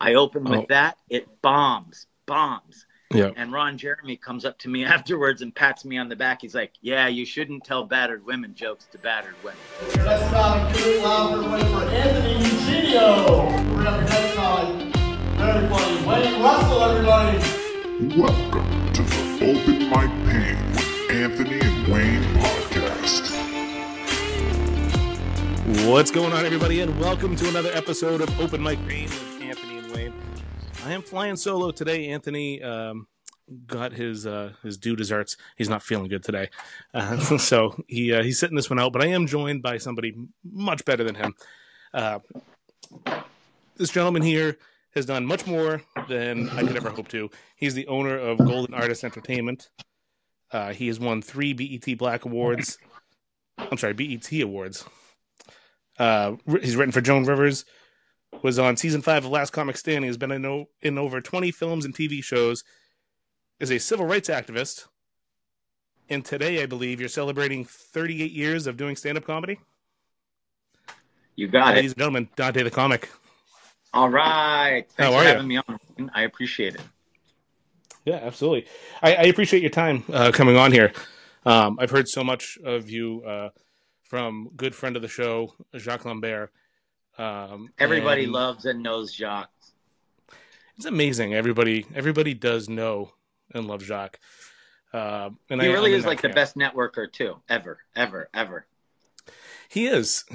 I open with that. It bombs. Yeah. And Ron Jeremy comes up to me afterwards and pats me on the back. He's like, yeah, you shouldn't tell battered women jokes to battered women. Next time, give it loud for Anthony Eugenio. Bring up your next time. Very funny. Wayne Russell, everybody. Welcome to the Open Mic Pain with Anthony and Wayne podcast. What's going on, everybody, and welcome to another episode of Open Mic Pain with Anthony and Wayne. I am flying solo today. Anthony got his due desserts. He's not feeling good today, so he's sitting this one out. But I am joined by somebody much better than him. This gentleman here has done much more than I could ever hope to. He's the owner of Golden Artist Entertainment. He has won 3 BET Awards. He's written for Joan Rivers, was on season 5 of Last Comic Standing, has been in over 20 films and TV shows, is a civil rights activist, and today, I believe, you're celebrating 38 years of doing stand-up comedy? You got it. Ladies and gentlemen, Dante the Comic. All right. Thanks for having me on. I appreciate it. Yeah, absolutely. I appreciate your time coming on here. I've heard so much of you from good friend of the show, Jacques Lambert. Everybody loves and knows Jacques. It's amazing. Everybody does know and love Jacques. And he really is like the best networker too, ever. He is.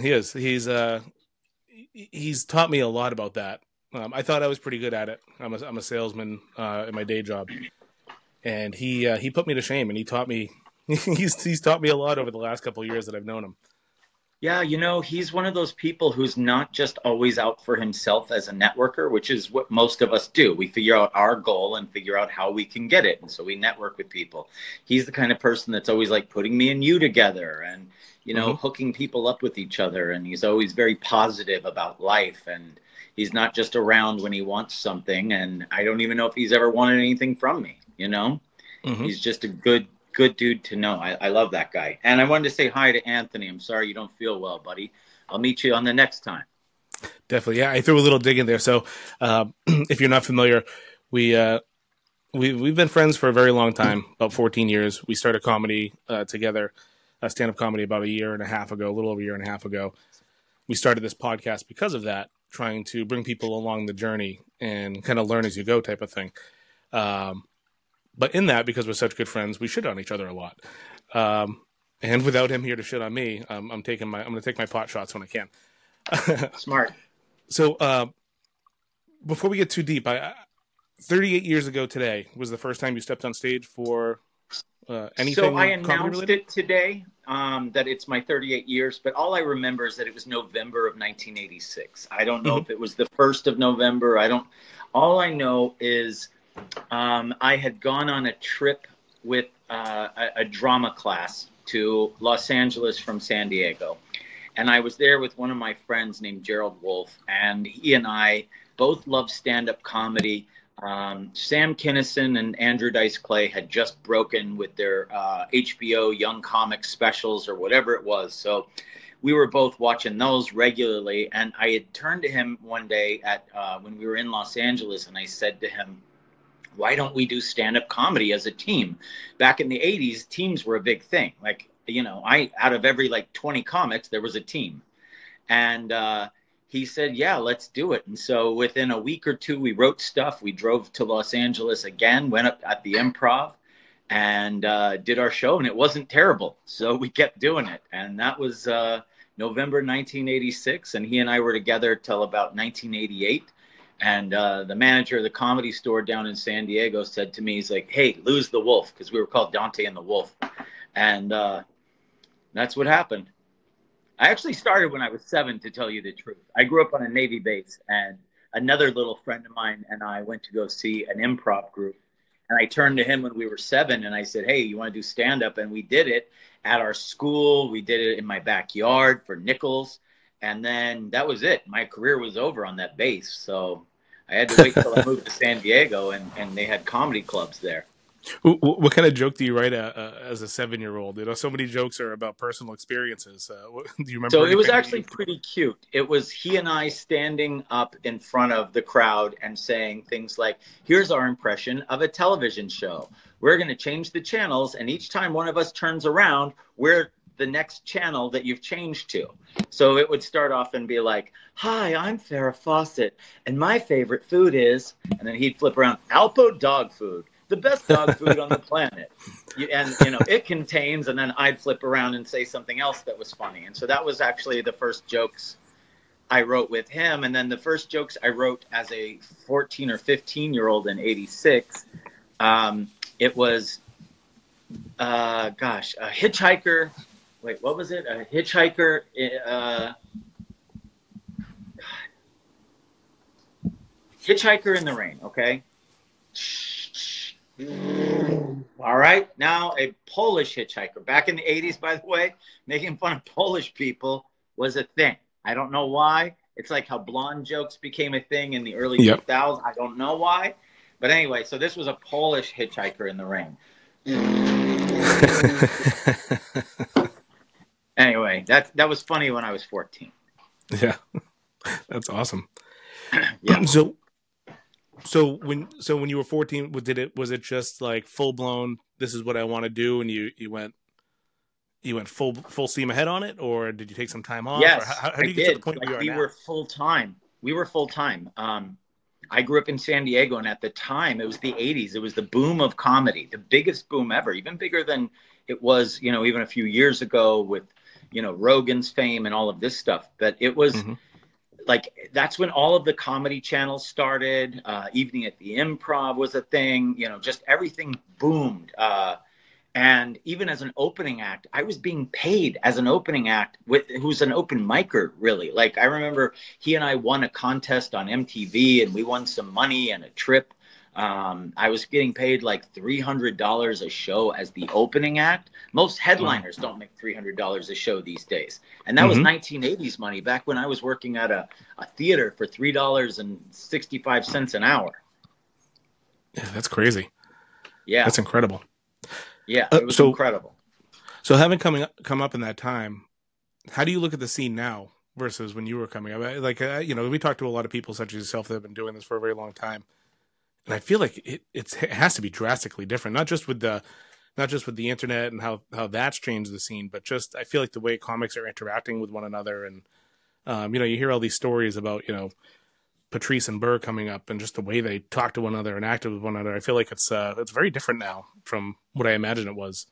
He's taught me a lot about that. I thought I was pretty good at it. I'm a salesman in my day job, and he put me to shame, and he taught me. He's taught me a lot over the last couple of years that I've known him. Yeah, he's one of those people who's not just always out for himself as a networker, which is what most of us do. We figure out our goal and figure out how we can get it. And so we network with people. He's the kind of person that's always like putting me and you together and, hooking people up with each other. And he's always very positive about life. And he's not just around when he wants something. And I don't even know if he's ever wanted anything from me, He's just a good dude to know. I love that guy. And I wanted to say hi to Anthony. I'm sorry you don't feel well, buddy. I'll meet you on the next time. Definitely. Yeah, I threw a little dig in there. So if you're not familiar, we've been friends for a very long time, about 14 years. We started comedy together, stand-up comedy about a little over a year and a half ago. We started this podcast because of that, trying to bring people along the journey and kind of learn as you go type of thing. But in that, because we're such good friends, we shit on each other a lot. And without him here to shit on me, I'm going to take my pot shots when I can. Smart. So before we get too deep, 38 years ago today was the first time you stepped on stage for anything. So I announced it today that it's my 38 years, but all I remember is that it was November of 1986. I don't know if it was the 1st of November. All I know is I had gone on a trip with a drama class to Los Angeles from San Diego. And I was there with one of my friends named Gerald Wolf. And he and I both loved stand-up comedy. Sam Kinison and Andrew Dice Clay had just broken with their HBO Young Comics specials or whatever it was. So we were both watching those regularly. And I had turned to him one day when we were in Los Angeles, and I said to him, why don't we do stand-up comedy as a team? Back in the 80s, teams were a big thing. Like, out of every 20 comics, there was a team. And he said, yeah, let's do it. And so within a week or two, we wrote stuff. We drove to Los Angeles again, went up at the Improv and did our show. And it wasn't terrible. So we kept doing it. And that was November 1986. And he and I were together till about 1988. And the manager of the Comedy Store down in San Diego said to me, he's like, hey, lose the wolf, because we were called Dante and the Wolf. And that's what happened. I actually started when I was 7, to tell you the truth. I grew up on a Navy base, and another little friend of mine and I went to go see an improv group. And I turned to him when we were 7, and I said, hey, you want to do stand-up? And we did it at our school. We did it in my backyard for nickels. And then that was it. My career was over on that base. So I had to wait till I moved to San Diego, and they had comedy clubs there. What kind of joke do you write as a 7-year-old? You know, so many jokes are about personal experiences. Do you remember So it was anything? actually pretty cute. It was he and I standing up in front of the crowd and saying things like, here's our impression of a television show. We're going to change the channels, and each time one of us turns around, we're the next channel that you've changed to. So it would start off and be like, hi, I'm Farrah Fawcett, and my favorite food is, and then he'd flip around, Alpo dog food, the best dog food on the planet. And, you know, it contains, and then I'd flip around and say something else that was funny. And so that was actually the first jokes I wrote with him. And then the first jokes I wrote as a 14 or 15-year-old in 86, it was, a hitchhiker. Wait, what was it? A hitchhiker. Hitchhiker in the Rain, okay? All right, now a Polish hitchhiker. Back in the 80s, by the way, making fun of Polish people was a thing. I don't know why. It's like how blonde jokes became a thing in the early 2000s. I don't know why. But anyway, so this was a Polish hitchhiker in the rain. Anyway, that was funny when I was 14. Yeah, that's awesome. Yeah. So when you were 14, was it just like full blown? This is what I want to do, and you went full steam ahead on it, or did you take some time off? Yes, how do you get to the point where you are now? We were full time. I grew up in San Diego, and at the time, it was the 80s. It was the boom of comedy, the biggest boom ever, even bigger than it was, you know, even a few years ago with, you know, Rogan's fame and all of this stuff. But it was like, that's when all of the comedy channels started. Evening at the Improv was a thing, you know, just everything boomed. And even as an opening act, I was being paid as an opening act who's an open micer, really. Like, I remember he and I won a contest on MTV, and we won some money and a trip. I was getting paid like $300 a show as the opening act. Most headliners don't make $300 a show these days. And that was 1980s money, back when I was working at a theater for $3.65 an hour. Yeah, that's crazy. Yeah. That's incredible. Yeah, it was incredible. So having come up in that time, how do you look at the scene now versus when you were coming up? Like, you know, we talked to a lot of people such as yourself that have been doing this for a very long time, and I feel like it has to be drastically different. Not just with the internet and how that's changed the scene, but just I feel like the way comics are interacting with one another, and you know, you hear all these stories about, you know, Patrice and Burr coming up and just the way they talk to one another and acted with one another. I feel like it's very different now from what I imagine it was.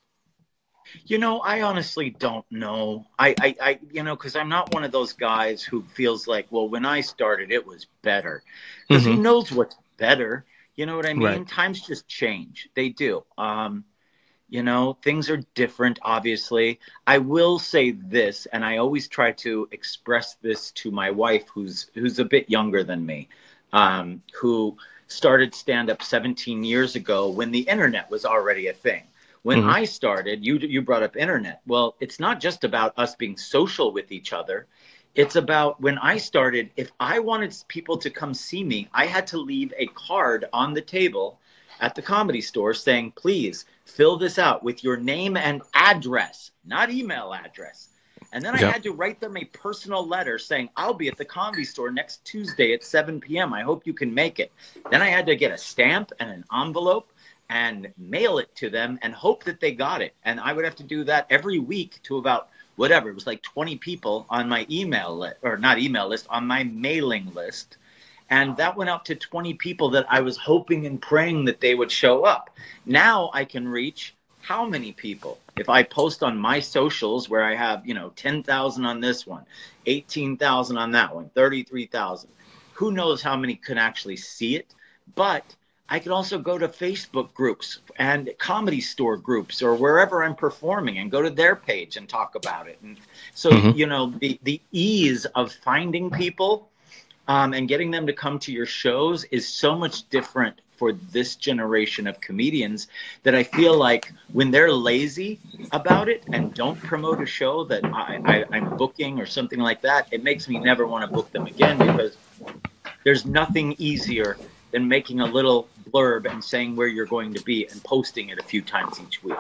You know, I honestly don't know. I you know, because I'm not one of those guys who feels like, well, when I started, it was better. Because who knows what's better? You know what I mean? Right. Times just change. They do. You know, things are different, obviously. I will say this, and I always try to express this to my wife, who's a bit younger than me, who started stand-up 17 years ago when the internet was already a thing. When I started, you brought up internet. Well, it's not just about us being social with each other. It's about when I started, if I wanted people to come see me, I had to leave a card on the table at the Comedy Store saying, please fill this out with your name and address, not email address. And then I had to write them a personal letter saying, I'll be at the Comedy Store next Tuesday at 7 p.m. I hope you can make it. Then I had to get a stamp and an envelope and mail it to them and hope that they got it. And I would have to do that every week to about whatever. It was like 20 people on my email list, or not email list, on my mailing list. And that went out to 20 people that I was hoping and praying that they would show up. Now I can reach how many people? If I post on my socials where I have, you know, 10,000 on this one, 18,000 on that one, 33,000. Who knows how many can actually see it? But I could also go to Facebook groups and Comedy Store groups or wherever I'm performing and go to their page and talk about it. And so, you know, the ease of finding people and getting them to come to your shows is so much different for this generation of comedians that I feel like when they're lazy about it and don't promote a show that I'm booking or something like that, it makes me never want to book them again, because there's nothing easier than making a little blurb and saying where you're going to be and posting it a few times each week.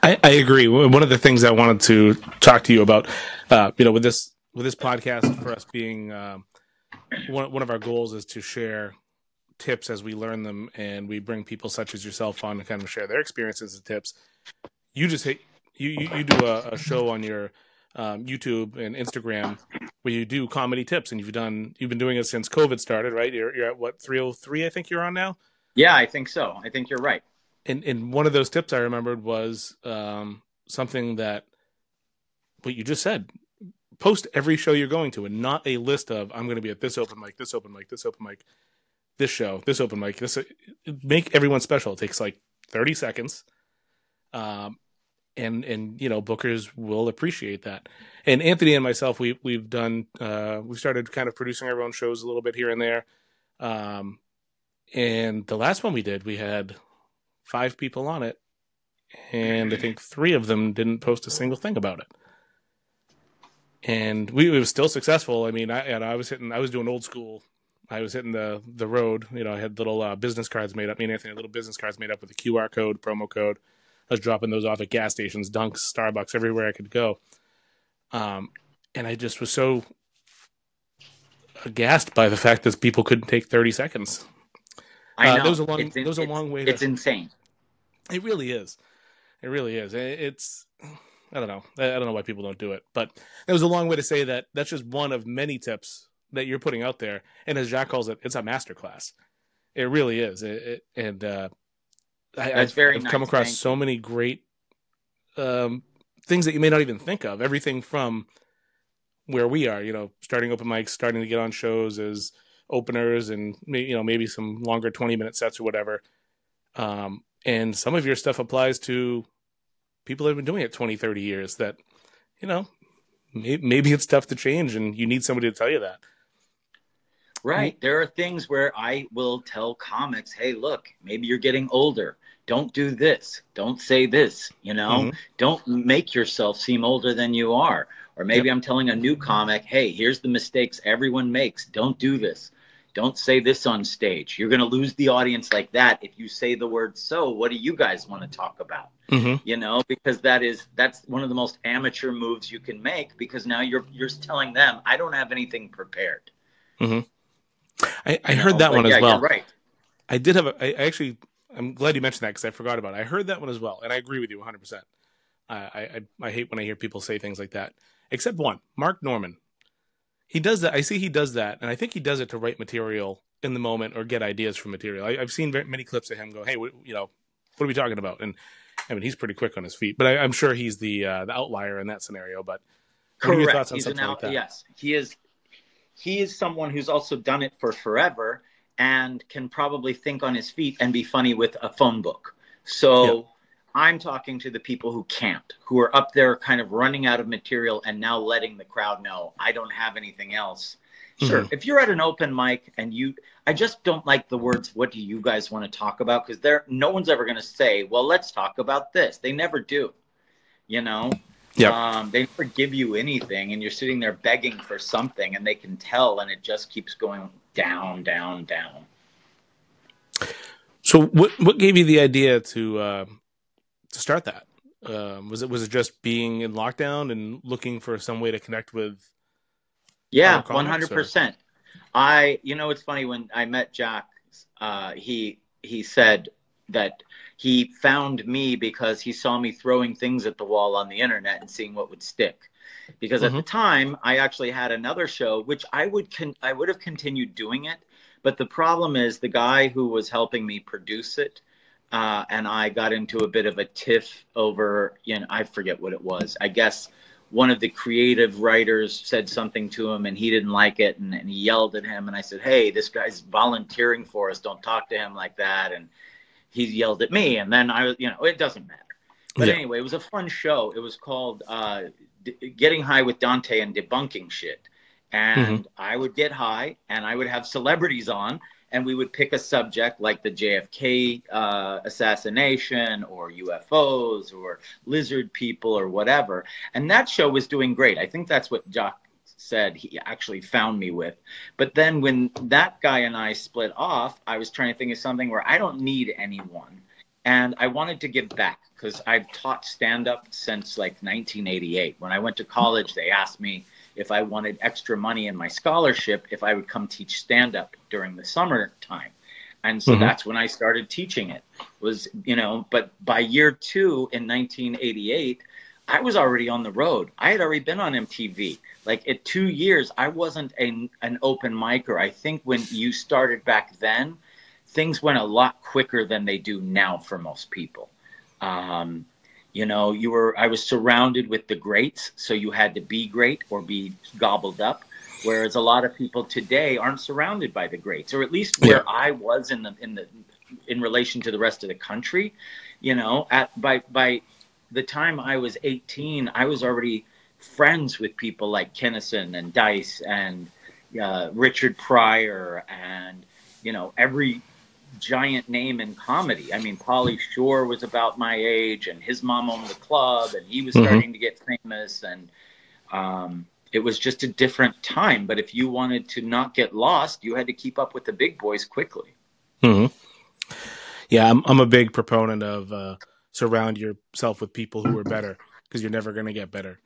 I agree. One of the things I wanted to talk to you about, with this podcast, for us being one of our goals is to share tips as we learn them, and we bring people such as yourself on to kind of share their experiences and tips. You just you do a show on your YouTube and Instagram where you do comedy tips, and you've been doing it since COVID started, right? You're at what, 303? I think you're on now. Yeah, I think so. I think you're right. And one of those tips I remembered was something that what you just said. Post every show you're going to, and not a list of I'm going to be at this open mic, this open mic, this open mic, this show, this open mic. Make everyone special. It takes like 30 seconds, and bookers will appreciate that. And Anthony and myself, we've started kind of producing our own shows a little bit here and there. And the last one we did, we had 5 people on it, and I think 3 of them didn't post a single thing about it. And it was still successful. I mean, I was doing old school. I was hitting the road. I had little business cards made up. Me and Anthony had little business cards made up with a QR code, promo code. I was dropping those off at gas stations, Dunks, Starbucks, everywhere I could go. And I just was so aghast by the fact that people couldn't take 30 seconds. I know. There was a long way. It's insane. It really is. It really is. I don't know. I don't know why people don't do it, but it was a long way to say that that's just one of many tips that you're putting out there. And as Jacques calls it, it's a masterclass. It really is. I've come across so many great things that you may not even think of. Everything from where we are, starting open mics, starting to get on shows as openers, and maybe some longer 20-minute sets or whatever. And some of your stuff applies to people that have been doing it 20, 30 years that, maybe it's tough to change and you need somebody to tell you that. Right. There are things where I will tell comics, hey, look, maybe you're getting older. Don't do this. Don't say this, Don't make yourself seem older than you are. Or maybe I'm telling a new comic, hey, here's the mistakes everyone makes. Don't do this. Don't say this on stage. You're going to lose the audience like that if you say the word so. What do you guys want to talk about? Because that's one of the most amateur moves you can make, because now you're telling them, I don't have anything prepared. I heard that one as well. You're right. I did have I'm glad you mentioned that, because I forgot about it. I heard that one as well, and I agree with you 100%. I hate when I hear people say things like that, except one, Mark Norman. He does that. I see he does that, and I think he does it to write material in the moment or get ideas from material. I've seen many clips of him go, hey, what are we talking about? And I mean, he's pretty quick on his feet, but I'm sure he's the outlier in that scenario. But what are your thoughts on something like that? Yes, he is someone who's also done it for forever and can probably think on his feet and be funny with a phone book. So I'm talking to the people who can't, who are up there kind of running out of material and now letting the crowd know, I don't have anything else. Sure, if you're at an open mic and I just don't like the words, what do you guys want to talk about? Because no one's ever going to say, well, let's talk about this. They never do, They never give you anything, and you're sitting there begging for something, and they can tell, and it just keeps going down, down, down. So what gave you the idea to start that? Was it just being in lockdown and looking for some way to connect with? Yeah, 100%. It's funny, when I met Jack, he said that he found me because he saw me throwing things at the wall on the internet and seeing what would stick. Because at the time, I actually had another show, which I would have continued doing it. But the problem is, the guy who was helping me produce it, and I got into a bit of a tiff over, I forget what it was. I guess one of the creative writers said something to him and he didn't like it, and he yelled at him. And I said, hey, this guy's volunteering for us. Don't talk to him like that. And he yelled at me. And then it doesn't matter. But anyway, it was a fun show. It was called Getting High with Dante and Debunking Shit. And I would get high and I would have celebrities on, and we would pick a subject like the JFK assassination, or UFOs, or lizard people, or whatever. And that show was doing great. I think that's what Jock said he actually found me with. But then when that guy and I split off, I was trying to think of something where I don't need anyone. And I wanted to give back because I've taught stand-up since like 1988. When I went to college, they asked me if I wanted extra money in my scholarship, if I would come teach stand-up during the summertime. And so that's when I started teaching it. Was, you know, but by year 2 in 1988, I was already on the road. I had already been on MTV. Like at 2 years, I wasn't an open micer. I think when you started back then, things went a lot quicker than they do now for most people. You know, I was surrounded with the greats, so you had to be great or be gobbled up. Whereas a lot of people today aren't surrounded by the greats, or at least where I was in relation to the rest of the country. You know, by the time I was 18, I was already friends with people like Kinnison and Dice and Richard Pryor and, you know, every giant name in comedy. I mean, Pauly Shore was about my age, and his mom owned the club, and he was starting to get famous, and it was just a different time. But if you wanted to not get lost, you had to keep up with the big boys quickly. Yeah, I'm a big proponent of surround yourself with people who are better, because you're never going to get better.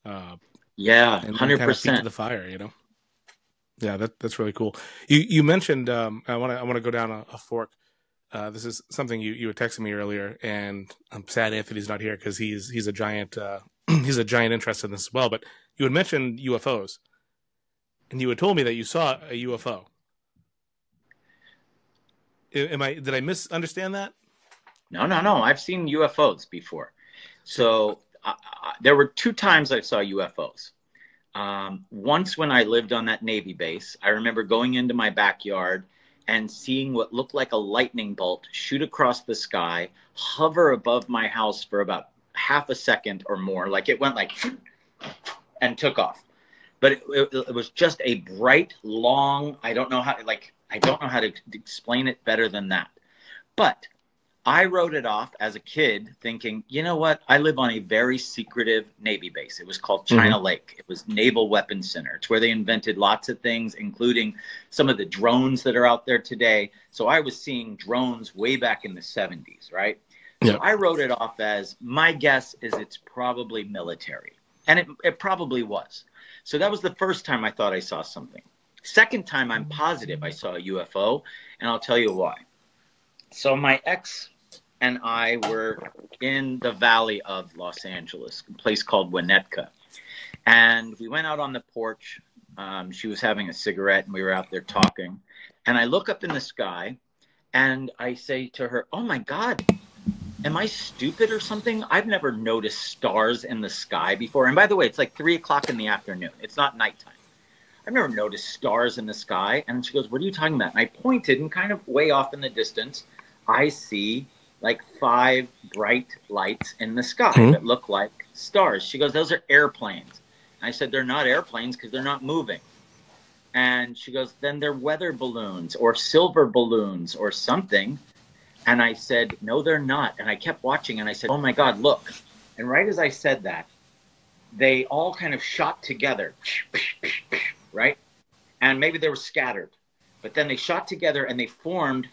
Yeah, 100%. Kind of feet to the fire, you know. Yeah, that's really cool. You mentioned I want to go down a fork. This is something you were texting me earlier, and I'm sad Anthony's not here because he's a giant he's a giant interest in this as well. But you had mentioned UFOs, and you had told me that you saw a UFO. Did I misunderstand that? No. I've seen UFOs before. So there were 2 times I saw UFOs. Once when I lived on that Navy base, I remember going into my backyard and seeing what looked like a lightning bolt shoot across the sky, hover above my house for about half a second or more. Like it went like and took off. But it was just a bright, long, I don't know how to explain it better than that. But I wrote it off as a kid thinking, you know what? I live on a very secretive Navy base. It was called China Lake. It was Naval Weapons Center. It's where they invented lots of things, including some of the drones that are out there today. So I was seeing drones way back in the 70s, right? So I wrote it off as, my guess is it's probably military. And it probably was. So that was the first time I thought I saw something. Second time, I'm positive I saw a UFO, and I'll tell you why. So my ex and I were in the valley of Los Angeles, a place called Winnetka. And we went out on the porch. She was having a cigarette, and we were out there talking. And I look up in the sky, and I say to her, oh, my God, am I stupid or something? I've never noticed stars in the sky before. And by the way, it's like 3 o'clock in the afternoon. It's not nighttime. I've never noticed stars in the sky. And she goes, what are you talking about? And I pointed, and kind of way off in the distance, I see like 5 bright lights in the sky that look like stars. She goes, those are airplanes. And I said, they're not airplanes because they're not moving. And she goes, then they're weather balloons or silver balloons or something. And I said, no, they're not. And I kept watching, and I said, oh my God, look. And right as I said that, they all kind of shot together, right? And maybe they were scattered, but then they shot together and they formed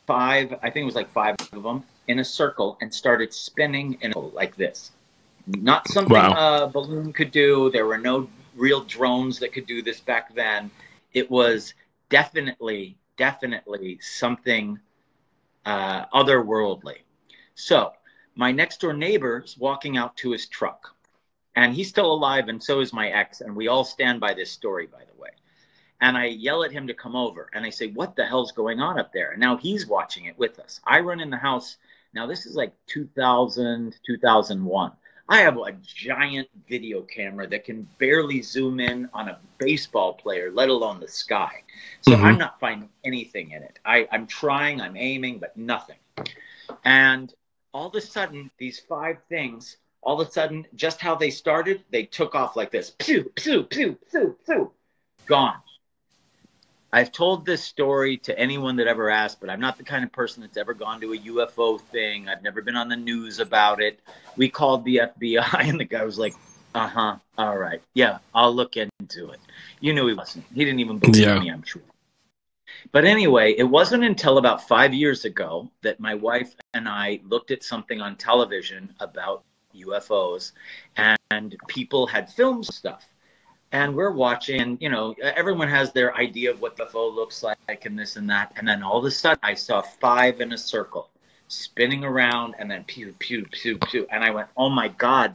5, I think it was like 5 of them in a circle, and started spinning in like this. Not something a balloon could do. There were no real drones that could do this back then. It was definitely something otherworldly. So my next door neighbor's walking out to his truck, and he's still alive, and so is my ex, and we all stand by this story, by the way. And I yell at him to come over, and I say, what the hell's going on up there? And now he's watching it with us. I run in the house. Now this is like 2000, 2001. I have a giant video camera that can barely zoom in on a baseball player, let alone the sky. So I'm not finding anything in it. I'm trying, I'm aiming, but nothing. And all of a sudden, these 5 things, all of a sudden, just how they started, they took off like this. Pew, pew, pew, pew, pew. Gone. I've told this story to anyone that ever asked, but I'm not the kind of person that's ever gone to a UFO thing. I've never been on the news about it. We called the FBI, and the guy was like, all right. Yeah, I'll look into do it. You knew he wasn't. He didn't even believe me, I'm sure. But anyway, it wasn't until about 5 years ago that my wife and I looked at something on television about UFOs, and people had filmed stuff. And we're watching, you know, everyone has their idea of what the UFO looks like and this and that. And then all of a sudden I saw 5 in a circle spinning around, and then pew, pew, pew, pew. And I went, oh my God,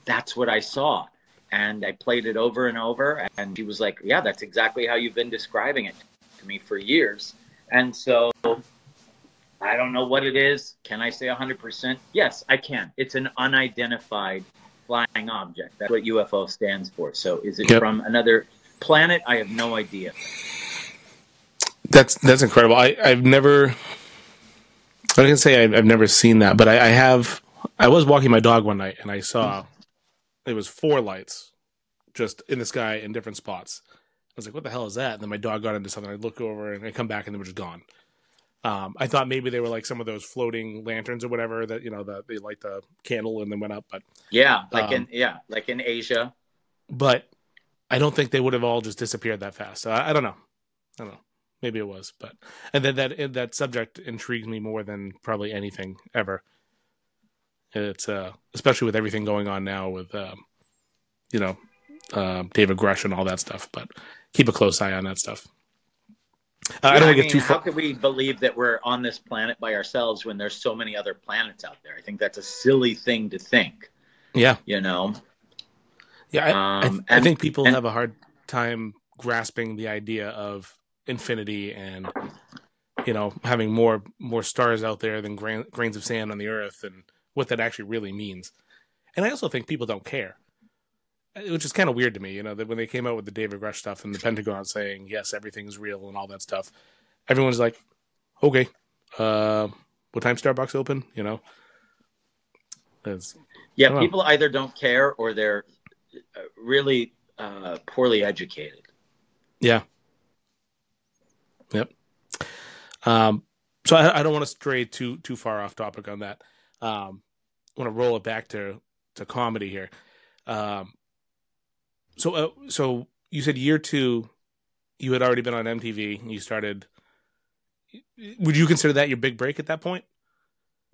that's what I saw. And I played it over and over. And she was like, yeah, that's exactly how you've been describing it to me for years. And so I don't know what it is. Can I say 100%? Yes, I can. It's an unidentified flying object. That's what UFO stands for. So is it from another planet? I have no idea. That's incredible. I've never, I can say I've never seen that, but I was walking my dog one night and I saw it was 4 lights just in the sky in different spots. I was like, what the hell is that? And then my dog got into something. I look over and I come back and they were just gone. I thought maybe they were like some of those floating lanterns or whatever that, you know, they light the candle and then went up. But yeah, like in Asia. But I don't think they would have all just disappeared that fast. So I don't know. Maybe it was, but and then that subject intrigues me more than probably anything ever. It's especially with everything going on now with David Grush and all that stuff. But keep a close eye on that stuff. I don't want to get too far. How could we believe that we're on this planet by ourselves when there's so many other planets out there? I think that's a silly thing to think. Yeah. You know? Yeah, I think people have a hard time grasping the idea of infinity and, you know, having more stars out there than grains of sand on the earth and what that actually really means. And I also think people don't care, which is kind of weird to me, you know, that when they came out with the David Grush stuff and the Pentagon saying, yes, everything's real and all that stuff, everyone's like, okay, what time Starbucks open? You know? People either don't care or they're really poorly educated. Yeah. Yep. So I don't want to stray too far off topic on that. I want to roll it back to comedy here. So you said year 2, you had already been on MTV and you started. Would you consider that your big break at that point?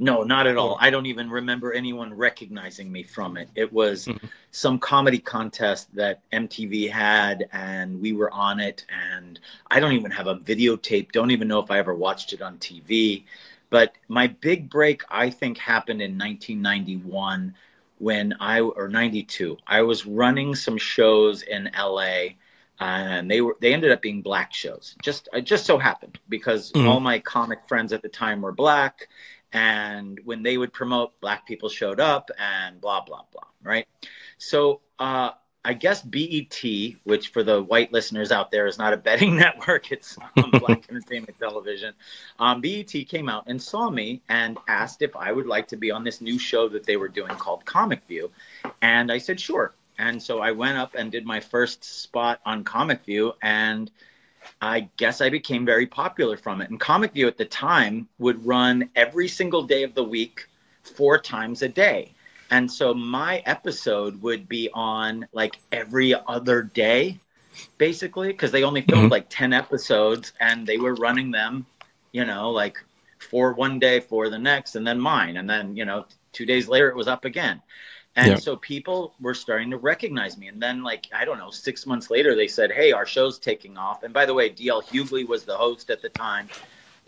No, not at all. I don't even remember anyone recognizing me from it. It was some comedy contest that MTV had, and we were on it. And I don't even have a videotape. Don't even know if I ever watched it on TV. But my big break, I think, happened in 1991 or 92. I was running some shows in LA, and they ended up being black shows. It just so happened because all my comic friends at the time were black. And when they would promote, black people showed up and blah, blah, blah, right? So I guess BET, which for the white listeners out there is not a betting network, it's Black Entertainment Television. BET came out and saw me and asked if I would like to be on this new show that they were doing called Comic View. And I said, sure. And so I went up and did my first spot on Comic View, and I guess I became very popular from it. And Comic View at the time would run every single day of the week, 4 times a day. And so my episode would be on like every other day, basically, because they only filmed like 10 episodes and they were running them, you know, like 4 one day, 4 the next, and then mine. And then, you know, 2 days later it was up again. And so people were starting to recognize me. And then, like, I don't know, 6 months later, they said, hey, our show's taking off. And by the way, D.L. Hughley was the host at the time,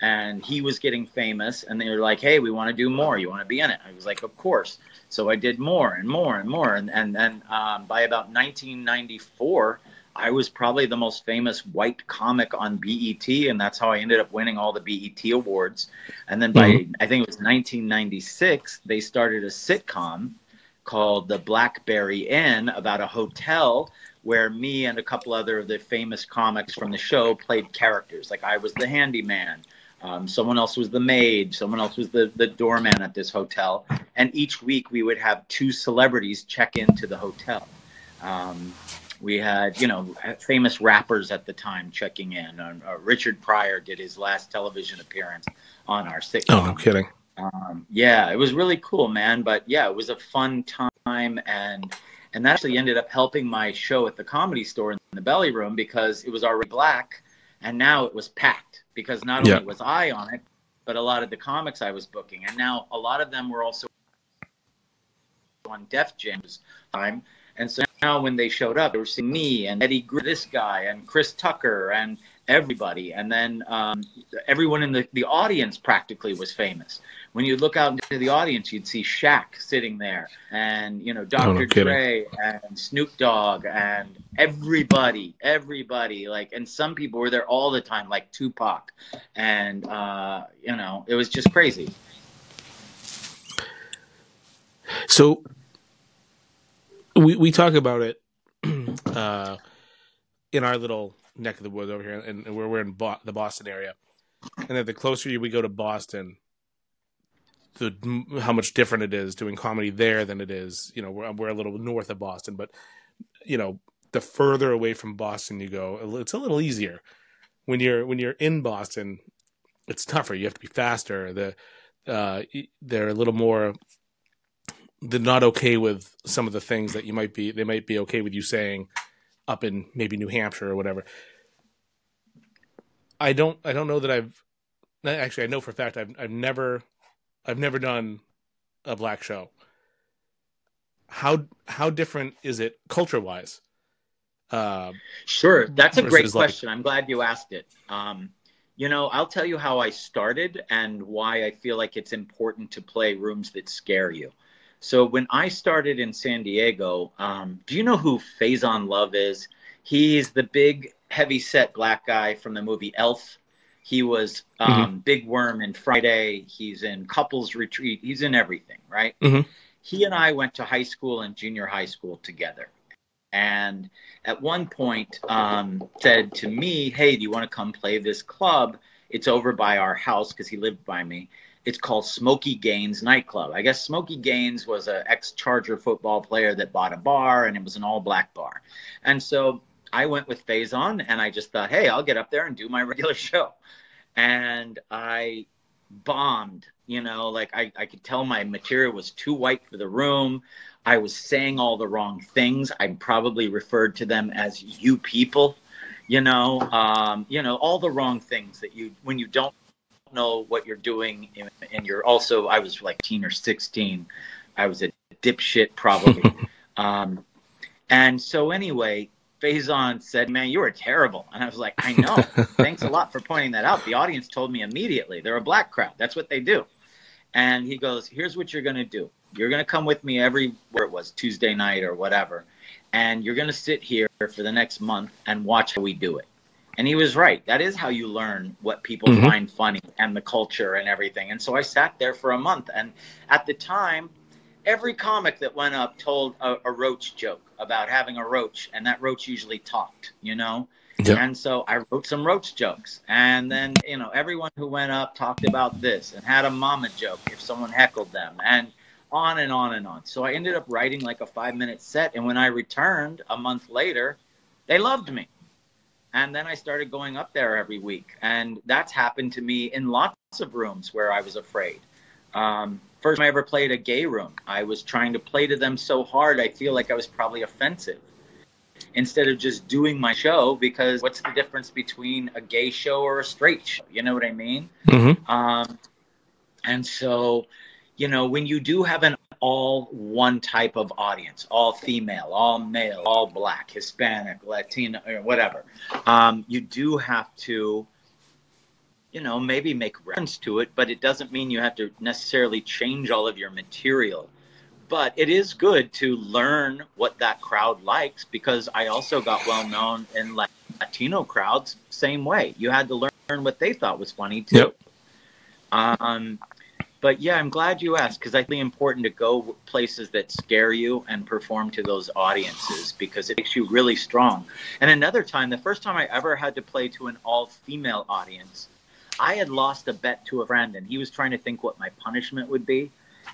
and he was getting famous. And they were like, hey, we want to do more. You want to be in it? I was like, of course. So I did more and more and more. And then by about 1994, I was probably the most famous white comic on BET. And that's how I ended up winning all the BET awards. And then by, I think it was 1996, they started a sitcom called The Blackberry Inn about a hotel where me and a couple other of the famous comics from the show played characters. Like I was the handyman, someone else was the maid, someone else was the doorman at this hotel. And each week we would have 2 celebrities check into the hotel. We had, you know, famous rappers at the time checking in. Richard Pryor did his last television appearance on our sitcom. Oh, no kidding. Yeah, it was really cool, man. But yeah, it was a fun time, and And that actually ended up helping my show at the Comedy Store in the Belly Room, because it was already black, and now it was packed, because not only was I on it, but a lot of the comics I was booking. And now a lot of them were also on Def Jam's time. And so now when they showed up, they were seeing me and Eddie, this guy, and Chris Tucker, and everybody. And then everyone in the audience practically was famous. When you look out into the audience, you'd see Shaq sitting there, and, you know, Dr. Dre and Snoop Dogg, and everybody, like, and some people were there all the time, like Tupac. And, you know, it was just crazy. So we talk about it in our little neck of the woods over here, and we're in the Boston area. And then the closer we go to Boston, how much different it is doing comedy there than it is, you know, we're a little north of Boston, but, you know, the further away from Boston you go, it's a little easier. When you're in Boston, it's tougher. You have to be faster. They're a little more. They're not okay with some of the things that they might be okay with you saying up in maybe New Hampshire or whatever. I don't know that I know for a fact I've never done a black show. How different is it culture-wise? Sure. That's a great question. I'm glad you asked it. You know, I'll tell you how I started and why I feel like it's important to play rooms that scare you. So when I started in San Diego, do you know who Faison Love is? He's the big, heavy-set black guy from the movie Elf. He was Big Worm in Friday. He's in Couples Retreat. He's in everything, right? Mm-hmm. He and I went to high school and junior high school together. And at one point said to me, hey, do you want to come play this club? It's over by our house, because he lived by me. It's called Smokey Gaines Nightclub. I guess Smokey Gaines was an ex-Charger football player that bought a bar, and it was an all-black bar. And so I went with Faison, and I just thought, hey, I'll get up there and do my regular show. And I bombed, you know, like I could tell my material was too white for the room. I was saying all the wrong things. I probably referred to them as you people, you know, all the wrong things that when you don't know what you're doing, and you're also, I was like 15 or 16. I was a dipshit probably. And so anyway, Faison said, man, you were terrible. And I was like, I know. Thanks a lot for pointing that out. The audience told me immediately. They're a black crowd. That's what they do. And he goes, here's what you're going to do. You're going to come with me where it was, Tuesday night or whatever. And you're going to sit here for the next month and watch how we do it. And he was right. That is how you learn what people find funny and the culture and everything. And so I sat there for a month. And at the time, every comic that went up told a roach joke about having a roach. And that roach usually talked, you know. Yep. And so I wrote some roach jokes. And then, you know, everyone who went up talked about this and had a mama joke if someone heckled them. And on and on and on. So I ended up writing like a 5-minute set. And when I returned a month later, they loved me. And then I started going up there every week. And that's happened to me in lots of rooms where I was afraid. First time I ever played a gay room, I was trying to play to them so hard, I feel like I was probably offensive. Instead of just doing my show, because what's the difference between a gay show or a straight show? You know what I mean? Mm-hmm. And so, you know, when you do have an all one type of audience, all female, all male, all black, Hispanic, Latino, or whatever, you do have to, you know, maybe make reference to it, but it doesn't mean you have to necessarily change all of your material. But it is good to learn what that crowd likes, because I also got well known in Latino crowds, same way. You had to learn what they thought was funny too. Yep. But yeah, I'm glad you asked, because I think it's important to go places that scare you and perform to those audiences, because it makes you really strong. And another time, the first time I ever had to play to an all-female audience, I had lost a bet to a friend, and he was trying to think what my punishment would be.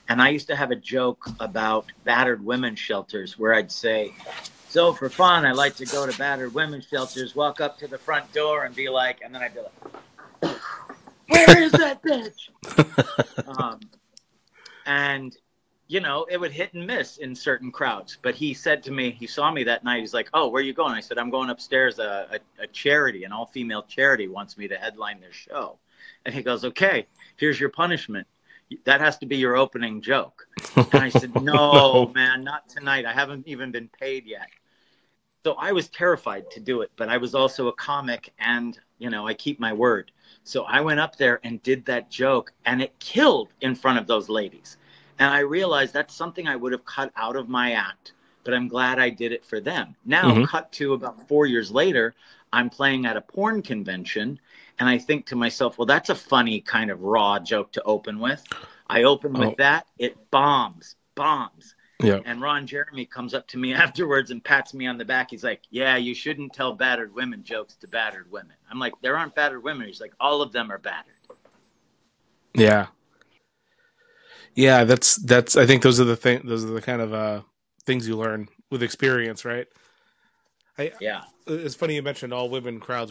And I used to have a joke about battered women's shelters where I'd say, so for fun, I like to go to battered women's shelters, walk up to the front door and be like, and then I'd be like, where is that bitch? And you know, it would hit and miss in certain crowds. But he said to me, he saw me that night. He's like, "Oh, where are you going?" I said, "I'm going upstairs. A charity, an all-female charity, wants me to headline their show." And he goes, "Okay, here's your punishment. That has to be your opening joke." And I said, "No, man, not tonight. I haven't even been paid yet." So I was terrified to do it, but I was also a comic, and, you know, I keep my word. So I went up there and did that joke, and it killed in front of those ladies. And I realized that's something I would have cut out of my act, but I'm glad I did it for them. Now, cut to about 4 years later, I'm playing at a porn convention, and I think to myself, well, that's a funny kind of raw joke to open with. I open with that, it bombs. Yeah. And Ron Jeremy comes up to me afterwards and pats me on the back. He's like, "Yeah, you shouldn't tell battered women jokes to battered women." I'm like, "There aren't battered women." He's like, "All of them are battered." Yeah. Yeah, that's I think those are the kind of things you learn with experience, right? Yeah. It's funny you mentioned all women crowds.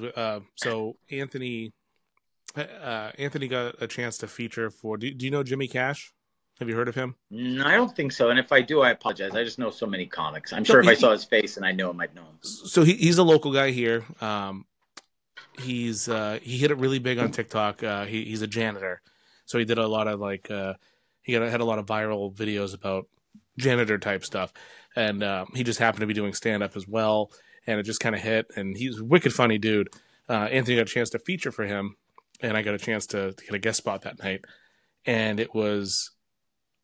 So Anthony got a chance to feature for. Do you know Jimmy Cash? Have you heard of him? No, I don't think so. And if I do, I apologize. I just know so many comics. I'm sure if I saw his face and I knew him, I'd know him. So he's a local guy here. He hit it really big on TikTok. He's a janitor, so he did a lot of had a lot of viral videos about janitor type stuff, and he just happened to be doing stand up as well, and it just kind of hit. And he's a wicked funny dude. Anthony got a chance to feature for him, and I got a chance to get a guest spot that night, and it was.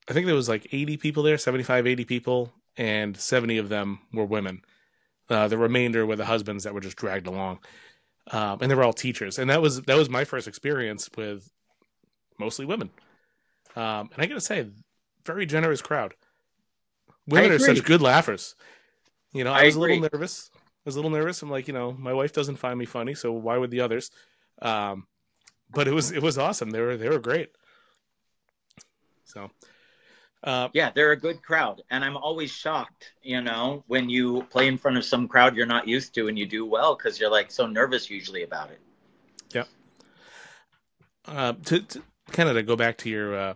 I think there was like 80 people there, 75, 80 people, and 70 of them were women. The remainder were the husbands that were just dragged along. And they were all teachers. And that was my first experience with mostly women. And I got to say, very generous crowd. Women are such good laughers. You know, I was a little nervous. I'm like, you know, my wife doesn't find me funny, so why would the others? But it was awesome. They were great. So... yeah, they're a good crowd. And I'm always shocked, you know, when you play in front of some crowd you're not used to and you do well, because you're like so nervous usually about it. Yeah. To kind of to go back to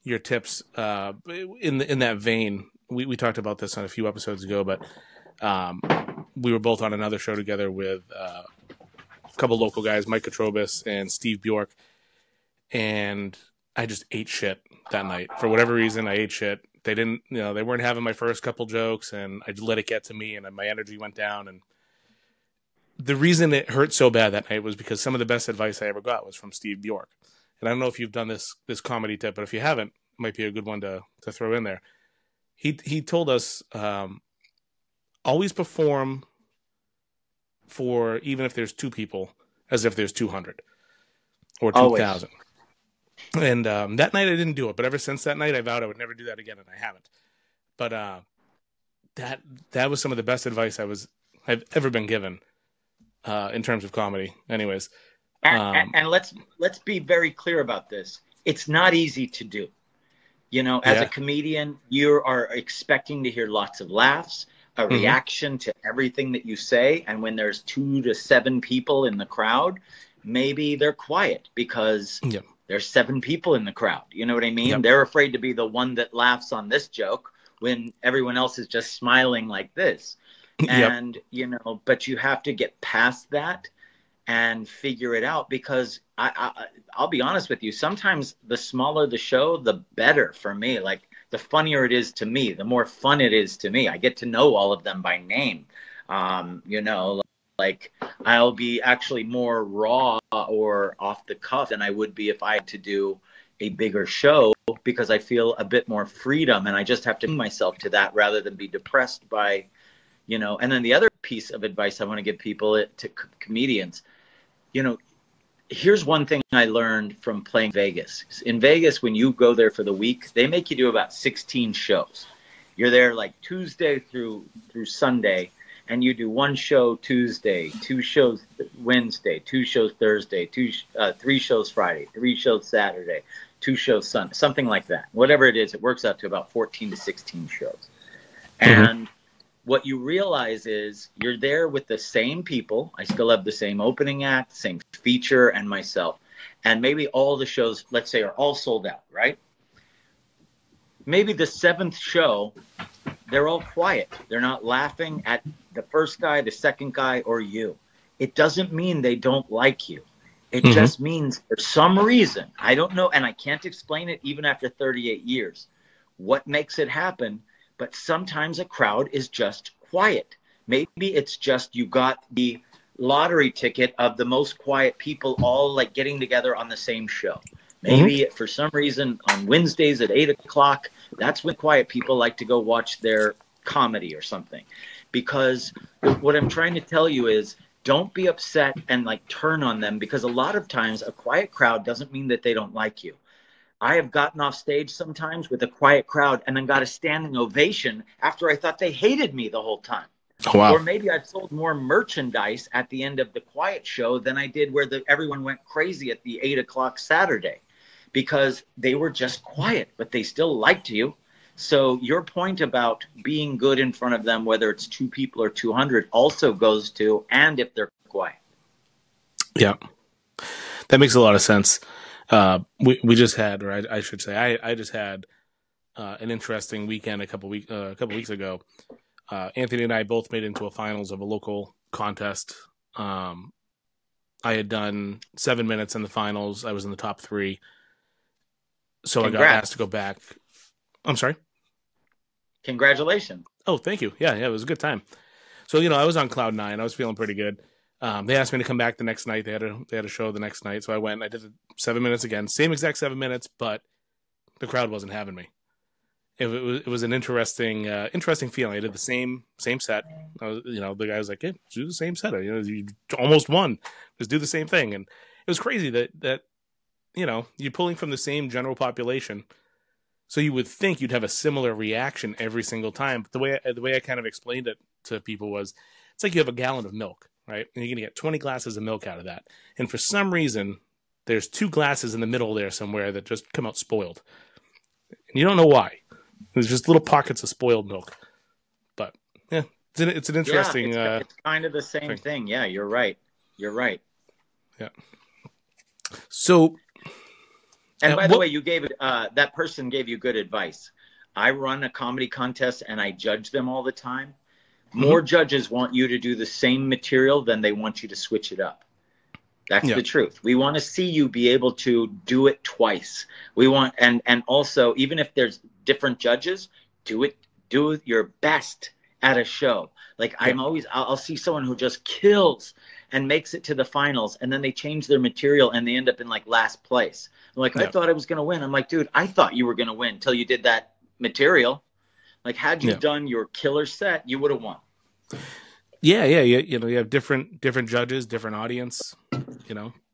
your tips, in that vein, we talked about this on a few episodes ago, but we were both on another show together with a couple local guys, Mike Katrobis and Steve Bjork, and I just ate shit that night. For whatever reason, I ate shit. They weren't having my first couple jokes, and I let it get to me, and my energy went down. And the reason it hurt so bad that night was because some of the best advice I ever got was from Steve Bjork. And I don't know if you've done this comedy tip, but if you haven't, it might be a good one to throw in there. He told us, always perform for, even if there's 2 people, as if there's 200 or 2,000. And that night I didn't do it, but ever since that night I vowed I would never do that again, and I haven't. But that was some of the best advice I've ever been given in terms of comedy. Anyways, and let's be very clear about this. It's not easy to do. You know, as a comedian, you are expecting to hear lots of laughs, a reaction to everything that you say, and when there's 2 to 7 people in the crowd, maybe they're quiet because. Yep. There's 7 people in the crowd. You know what I mean? Yep. They're afraid to be the one that laughs on this joke when everyone else is just smiling like this. And, you know, but you have to get past that and figure it out, because I'll be honest with you. Sometimes the smaller the show, the better for me. Like, the funnier it is to me, the more fun it is to me. I get to know all of them by name. You know, like, I'll be actually more raw or off the cuff than I would be if I had to do a bigger show, because I feel a bit more freedom, and I just have to bring myself to that rather than be depressed by, you know. And then the other piece of advice I want to give people, to comedians, you know, here's one thing I learned from playing Vegas. In Vegas, when you go there for the week, they make you do about 16 shows. You're there like Tuesday through Sunday. And you do 1 show Tuesday, 2 shows Wednesday, 2 shows Thursday, 3 shows Friday, 3 shows Saturday, 2 shows Sunday, something like that. Whatever it is, it works out to about 14 to 16 shows. And what you realize is you're there with the same people. I still have the same opening act, same feature, and myself. And maybe all the shows, let's say, are all sold out, right? maybe the seventh show, they're all quiet. They're not laughing at the first guy, the second guy, or you. It doesn't mean they don't like you. It just means for some reason, I don't know, and I can't explain it even after 38 years, what makes it happen, but sometimes a crowd is just quiet. Maybe it's just you got the lottery ticket of the most quiet people all like getting together on the same show. Maybe for some reason on Wednesdays at 8 o'clock, that's when quiet people like to go watch their comedy or something. Because what I'm trying to tell you is, don't be upset and like turn on them, because a lot of times a quiet crowd doesn't mean that they don't like you. I have gotten off stage sometimes with a quiet crowd and then got a standing ovation after I thought they hated me the whole time. Oh, wow. Or maybe I sold more merchandise at the end of the quiet show than I did where everyone went crazy at the 8 o'clock Saturday, because they were just quiet, but they still liked you. So your point about being good in front of them, whether it's 2 people or 200, also goes to, and if they're quiet. Yeah, that makes a lot of sense. We just had, or I should say, I just had an interesting weekend a couple weeks ago. Anthony and I both made it into a finals of a local contest. I had done 7 minutes in the finals. I was in the top 3. So Congrats. I got asked to go back. I'm sorry? Congratulations. Oh, thank you. Yeah, it was a good time. So, I was on cloud 9. I was feeling pretty good. They asked me to come back the next night. They had a show the next night. So I went and I did 7 minutes again. Same exact 7 minutes, but the crowd wasn't having me. It was an interesting feeling. I did the same set. The guy was like, "Hey, do the same set. You almost won. Just do the same thing." And it was crazy that you're pulling from the same general population. So you would think you'd have a similar reaction every single time. But the way I kind of explained it to people was, it's like you have a gallon of milk, right? And you're going to get 20 glasses of milk out of that. And for some reason, there's 2 glasses in the middle there somewhere that just come out spoiled. And you don't know why. There's just little pockets of spoiled milk. But, yeah, it's an interesting... it's kind of the same thing. Yeah, you're right. Yeah. So... And by the way, you gave that person gave you good advice. I run a comedy contest and I judge them all the time. More judges want you to do the same material than they want you to switch it up. That's the truth. We want to see you be able to do it twice. We want, and also, even if there's different judges, do your best at a show. Like I'll see someone who just kills and makes it to the finals, and then they change their material and they end up in like last place. I'm like, I thought I was going to win. I'm like, dude, I thought you were going to win until you did that material. Like, had you done your killer set, you would have won. Yeah. You have different judges, different audience.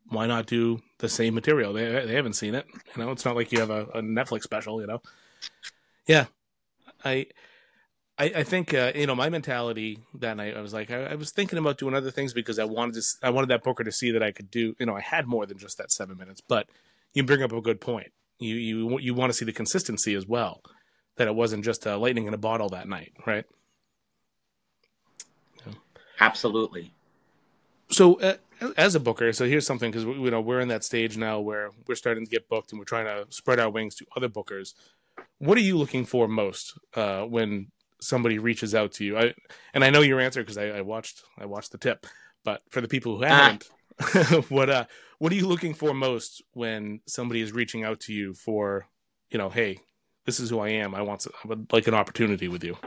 Why not do the same material? They haven't seen it. It's not like you have a Netflix special. Yeah, I think my mentality that night, I was like, I was thinking about doing other things because I wanted that booker to see that I could do. I had more than just that 7 minutes. But you bring up a good point. You want to see the consistency as well. That it wasn't just lightning in a bottle that night, right? Yeah. Absolutely. So as a booker, so here's something, because we're in that stage now where we're starting to get booked and we're trying to spread our wings to other bookers. What are you looking for most when somebody reaches out to you? I know your answer because I watched the tip, but for the people who haven't, what are you looking for most when somebody is reaching out to you for, hey, this is who I am. I would like an opportunity with you.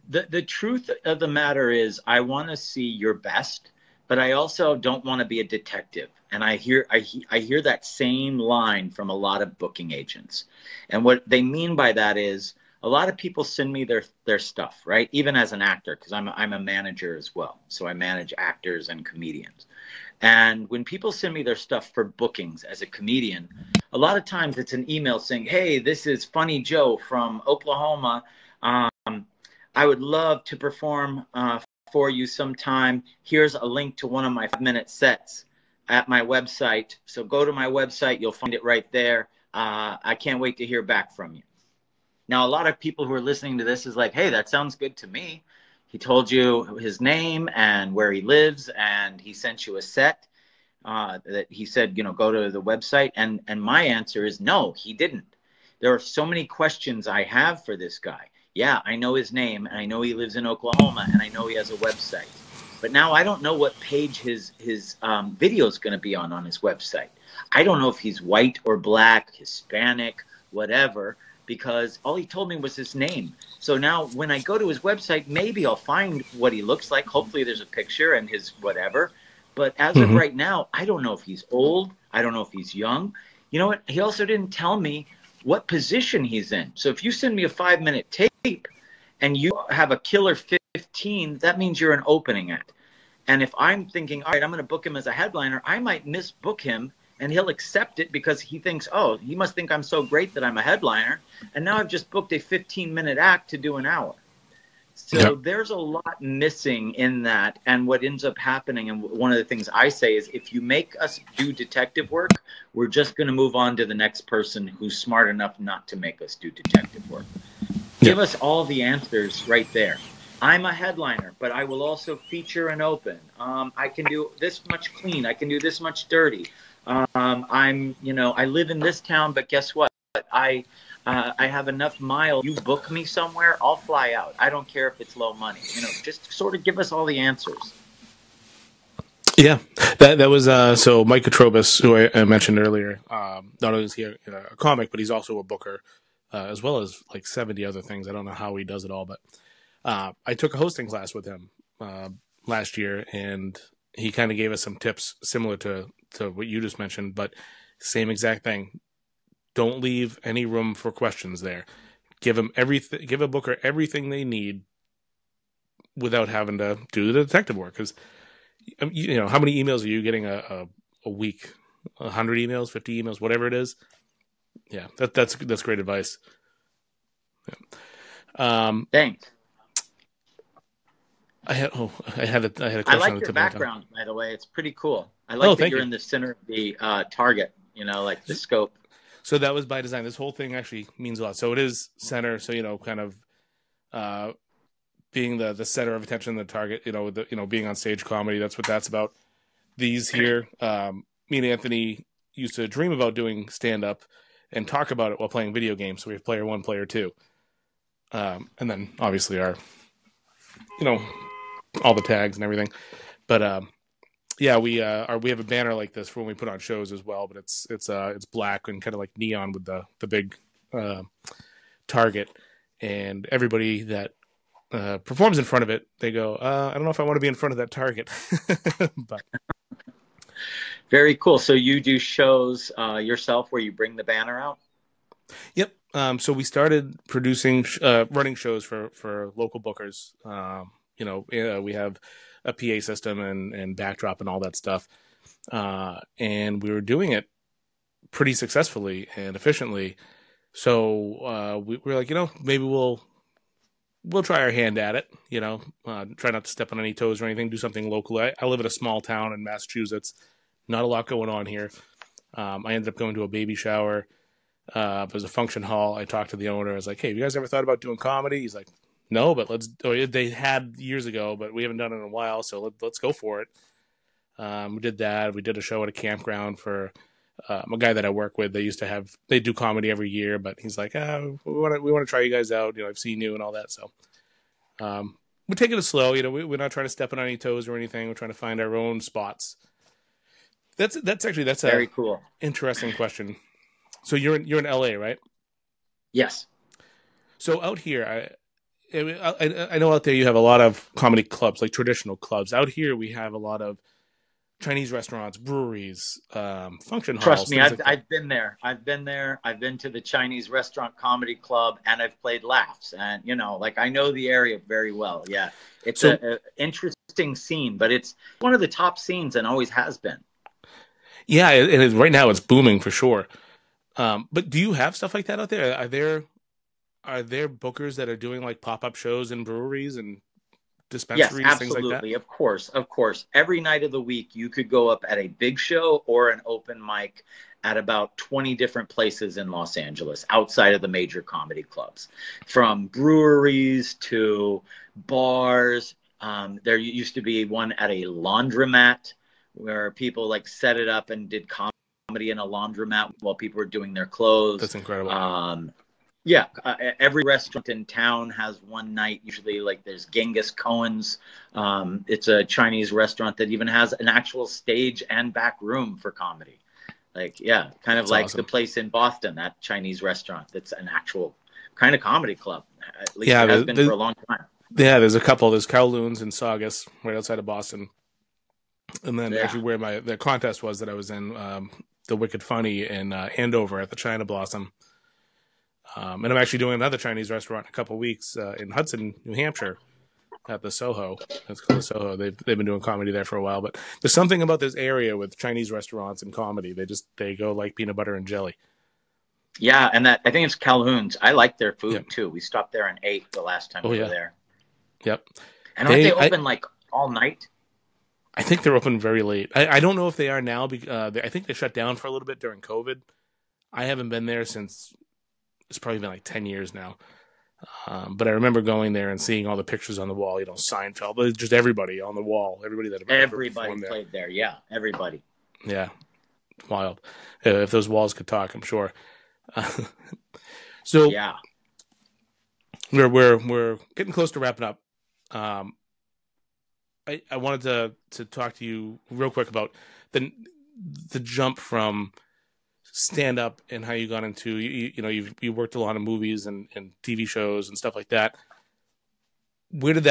The truth of the matter is, I want to see your best, but I also don't want to be a detective. And I hear that same line from a lot of booking agents. And what they mean by that is, a lot of people send me their stuff, right? Even as an actor, because I'm a manager as well. So I manage actors and comedians. And when people send me their stuff for bookings as a comedian, a lot of times it's an email saying, hey, this is Funny Joe from Oklahoma. I would love to perform for you sometime. Here's a link to one of my 5-minute sets at my website. So go to my website. You'll find it right there. I can't wait to hear back from you. Now, a lot of people who are listening to this is like, hey, that sounds good to me. He told you his name and where he lives, and he sent you a set that he said, go to the website. And my answer is no, he didn't. there are so many questions I have for this guy. Yeah, I know his name, and I know he lives in Oklahoma, and I know he has a website. But now I don't know what page his video is going to be on his website. I don't know if he's white or black, Hispanic, whatever, because all he told me was his name. So now when I go to his website, maybe I'll find what he looks like. Hopefully there's a picture and his whatever. But as of right now, I don't know if he's old. I don't know if he's young. You know what? He also didn't tell me what position he's in. So if you send me a 5-minute tape and you have a killer 15, that means you're an opening act. And if I'm thinking, all right, I'm going to book him as a headliner, I might misbook him and he'll accept it because he thinks, oh, he must think I'm so great that I'm a headliner. And now I've just booked a 15-minute act to do an hour. So there's a lot missing in that. And what ends up happening, and one of the things I say is, if you make us do detective work, we're just going to move on to the next person who's smart enough not to make us do detective work. Give us all the answers right there. I'm a headliner, but I will also feature and open. I can do this much clean. I can do this much dirty. I live in this town, but guess what? I have enough miles. You book me somewhere, I'll fly out. I don't care if it's low money. Just sort of give us all the answers. Yeah, that was so Mike Katrobis, who I mentioned earlier. Not only is he a comic, but he's also a booker, as well as like 70 other things. I don't know how he does it all, but I took a hosting class with him last year, and he kind of gave us some tips similar to what you just mentioned, but same exact thing. Don't leave any room for questions there. Give them everything. Give a booker everything they need without having to do the detective work. Because how many emails are you getting a week? 100 emails, 50 emails, whatever it is. Yeah, that's great advice. Yeah. Thanks. I had a question. I like your background, by the way. It's pretty cool. I like that you're in the center of the target. Like the scope. So that was by design. This whole thing actually means a lot. So it is center. So kind of being the center of attention, the target. Being on stage comedy. That's what that's about. These here, me and Anthony used to dream about doing stand up and talk about it while playing video games. So we have player 1, player 2, and then obviously our, all the tags and everything. But yeah, we have a banner like this for when we put on shows as well, but it's black and kind of like neon with the big target, and everybody that performs in front of it, they go, I don't know if I want to be in front of that target. But very cool. So you do shows yourself where you bring the banner out? Yep. So we started producing, running shows for local bookers. We have a PA system and backdrop and all that stuff. And we were doing it pretty successfully and efficiently. So we were like, maybe we'll try our hand at it, try not to step on any toes or anything, do something locally. I live in a small town in Massachusetts, not a lot going on here. I ended up going to a baby shower. It was a function hall. I talked to the owner. I was like, hey, have you guys ever thought about doing comedy? He's like, no, but they had years ago, but we haven't done it in a while, so let's go for it. We did that. We did a show at a campground for a guy that I work with. They do comedy every year, but he's like, we want to try you guys out. I've seen you and all that. So we're taking it slow. We're not trying to step on any toes or anything. We're trying to find our own spots. That's very cool. Interesting question. So you're in LA, right? Yes. So out here, I know out there you have a lot of comedy clubs, like traditional clubs. Out here we have a lot of Chinese restaurants, breweries, function halls. Trust me, I've been there. I've been to the Chinese restaurant comedy club, and I've played laughs. And I know the area very well. Yeah, it's an interesting scene, but it's one of the top scenes and always has been. Yeah, and right now it's booming for sure. But do you have stuff like that out there? Are there bookers that are doing like pop-up shows in breweries and dispensaries? Yes, absolutely. Things like that? Of course. Every night of the week, you could go up at a big show or an open mic at about 20 different places in Los Angeles outside of the major comedy clubs, from breweries to bars. There used to be one at a laundromat where people set it up and did comedy comedy in a laundromat while people were doing their clothes. That's incredible. Yeah, every restaurant in town has one night. Usually, like there's Genghis Cohen's. It's a Chinese restaurant that even has an actual stage and back room for comedy. Like, yeah, kind of That's like awesome. the place in Boston, that Chinese restaurant. That's an actual kind of comedy club. At least Yeah, it has been for a long time. Yeah, there's a couple. There's Kowloon's in Saugus, right outside of Boston. And then Yeah. actually where the contest was that I was in, the Wicked Funny in Andover at the China Blossom. And I'm actually doing another Chinese restaurant in a couple weeks in Hudson, New Hampshire, at the Soho. That's called the Soho. They've been doing comedy there for a while, but there's something about this area with Chinese restaurants and comedy. They go like peanut butter and jelly. Yeah, and I think it's Calhoun's. I like their food too. We stopped there and ate the last time we were there. Yep. And aren't they open like all night? I think they're open very late. I don't know if they are now. I think they shut down for a little bit during COVID. I haven't been there since, it's probably been like 10 years now. But I remember going there and seeing all the pictures on the wall, Seinfeld, just everybody on the wall, everybody played there. Yeah, everybody. Yeah, wild. If those walls could talk, I'm sure. So yeah, we're getting close to wrapping up. I wanted to talk to you real quick about the jump from stand up and how you got into you worked a lot of movies and TV shows and stuff like that. Where did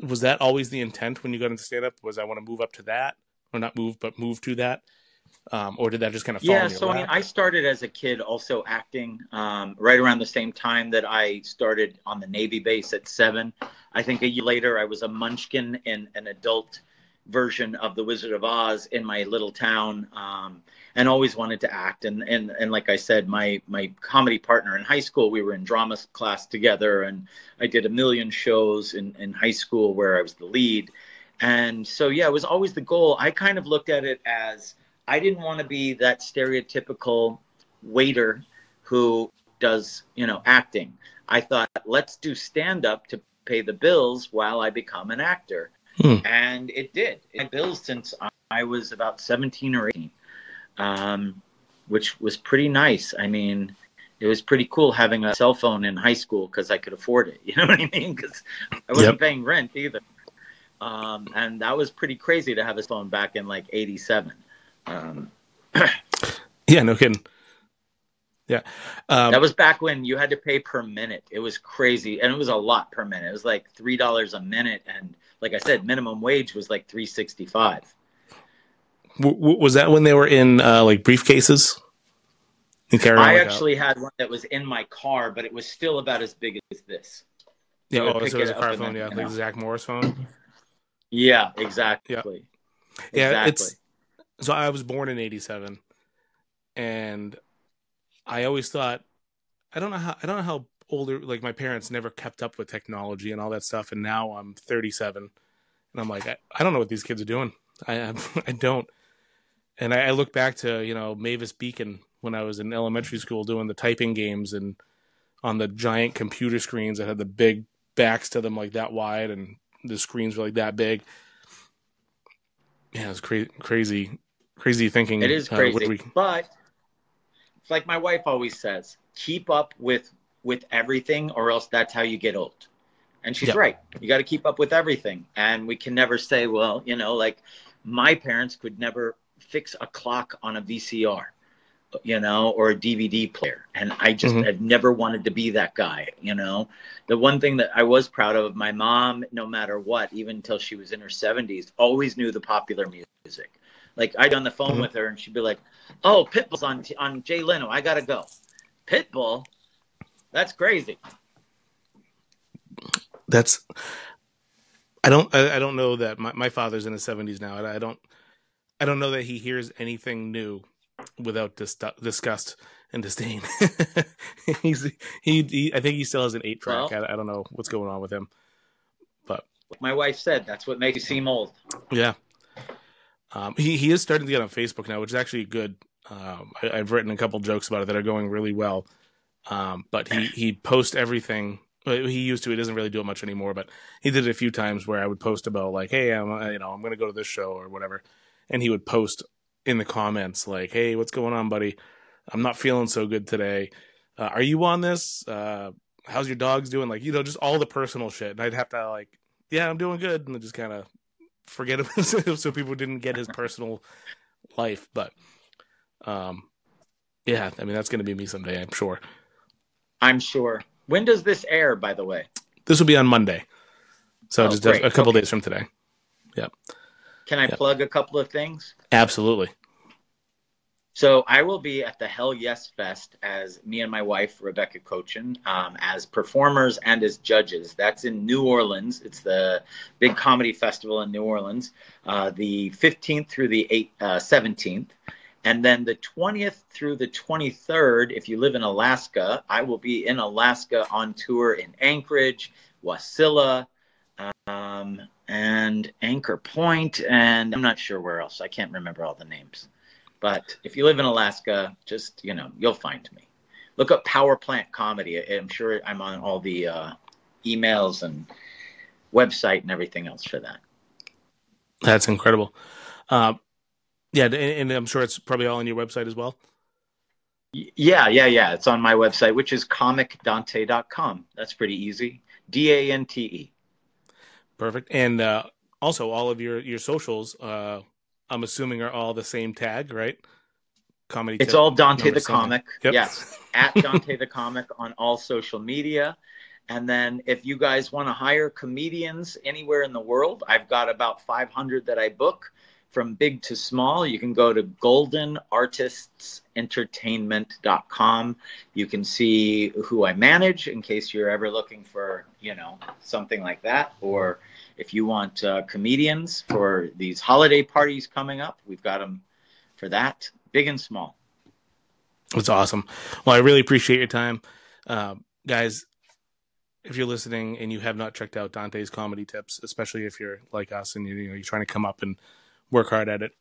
was that always the intent when you got into stand up? Was I want to move up to that, or not move but move to that? Or did that just kind of fall in your lap? I started as a kid also acting right around the same time that I started on the Navy base at 7. I think a year later I was a munchkin in an adult version of The Wizard of Oz in my little town, and always wanted to act. And like I said, my comedy partner in high school, we were in drama class together, and I did a million shows in high school where I was the lead. And so, yeah, it was always the goal. I kind of looked at it as I didn't want to be that stereotypical waiter who does, acting. I thought, let's do stand-up to pay the bills while I become an actor. And it did. It paid bills since I was about 17 or 18, which was pretty nice. I mean, it was pretty cool having a cell phone in high school because I could afford it. You know what I mean? Because I wasn't paying rent either. And that was pretty crazy to have a phone back in like 87. Yeah, no kidding. Yeah. That was back when you had to pay per minute. It was crazy. And it was a lot per minute. It was like $3 a minute. And like I said, minimum wage was like $3.65. Was that when they were in like briefcases? I actually had one that was in my car, but it was still about as big as this. Yeah, so it was a car phone, like the Zach Morris phone. Yeah, exactly. Yeah, exactly. So I was born in 87, and I always thought, I don't know how older, like my parents never kept up with technology and all that stuff, and now I'm 37, and I'm like, I don't know what these kids are doing. I don't. And I look back to, Mavis Beacon when I was in elementary school doing the typing games and on the giant computer screens that had the big backs to them like that wide and the screens were like that big. Yeah, it was crazy thinking. It is crazy, but it's like my wife always says, keep up with everything or else that's how you get old. And she's right. You got to keep up with everything. And we can never say, well, like my parents could never fix a clock on a VCR, or a DVD player. And I just had never wanted to be that guy, The one thing that I was proud of, my mom, no matter what, even until she was in her 70s, always knew the popular music. Like I'd on the phone with her and she'd be like, oh, Pitbull's on Jay Leno. I got to go. Pitbull? That's crazy. I don't know that my father's in his 70s now. I don't know that he hears anything new without disgust and disdain. I think he still has an 8-track. Well, I don't know what's going on with him, but my wife said that's what makes you seem old. Yeah. He is starting to get on Facebook now, which is actually good. I've written a couple jokes about it that are going really well. But he posts everything. He used to. He doesn't really do it much anymore, but he did it a few times where I would post about like, hey, I'm going to go to this show or whatever. And he would post in the comments, like, "Hey, what's going on, buddy? I'm not feeling so good today. Are you on this? How's your dogs doing?" Like, just all the personal shit. And I'd have to like, "Yeah, I'm doing good," and then just kind of forget him so people didn't get his personal life. But yeah, I mean, that's going to be me someday, I'm sure. I'm sure. When does this air, by the way? This will be on Monday. So just great. a couple days from today. Yep. Can I plug a couple of things? Absolutely. So I will be at the Hell Yes Fest as me and my wife, Rebecca Cochin, as performers and as judges. That's in New Orleans. It's the big comedy festival in New Orleans, the 15th through the 17th. And then the 20th through the 23rd, if you live in Alaska, I will be in Alaska on tour in Anchorage, Wasilla, and Anchor Point, and I'm not sure where else. I can't remember all the names. But if you live in Alaska, just, you'll find me. Look up Power Plant Comedy. I'm sure I'm on all the emails and website and everything else for that. That's incredible. Yeah, and I'm sure it's probably all on your website as well. Yeah. It's on my website, which is comicdante.com. That's pretty easy. DANTE. Perfect. And also all of your socials, I'm assuming, are all the same tag, right? Comedy. It's all Dante the Comic. Yep. Yes. At Dante the Comic on all social media. And then if you guys want to hire comedians anywhere in the world, I've got about 500 that I book from big to small. You can go to goldenartistsentertainment.com. You can see who I manage in case you're ever looking for, something like that. Or if you want comedians for these holiday parties coming up, we've got them for that, big and small. That's awesome. Well, I really appreciate your time. Guys, if you're listening and you have not checked out Dante's Comedy Tips, especially if you're like us and you're trying to come up and work hard at it,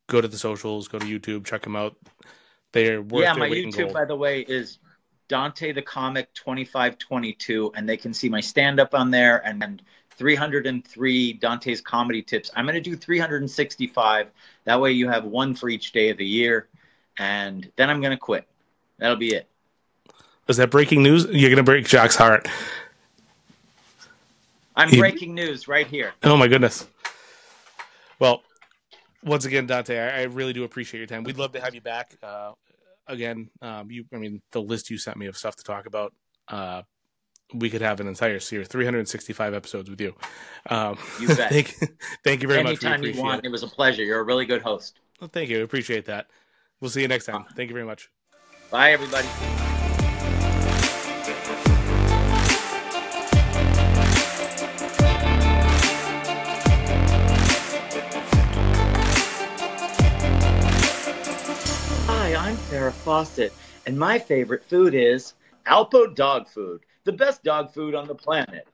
go to the socials, go to YouTube, check them out. They're worth their my weight in YouTube, gold. by the way, is Dante the Comic 2522, and they can see my stand-up on there and 303 Dante's Comedy Tips. I'm going to do 365. That way you have one for each day of the year, and then I'm going to quit. That'll be it. Is that breaking news? You're going to break Jacques' heart. I'm breaking news right here. Oh, my goodness. Well, once again, Dante, I really do appreciate your time. We'd love to have you back. Again, the list you sent me of stuff to talk about, we could have an entire series, 365 episodes with you. You bet. Thank you very much. Anytime you want. It was a pleasure. You're a really good host. Well, thank you. I appreciate that. We'll see you next time. Thank you very much. Bye, everybody. Hi, I'm Farrah Fawcett, and my favorite food is Alpo dog food, the best dog food on the planet.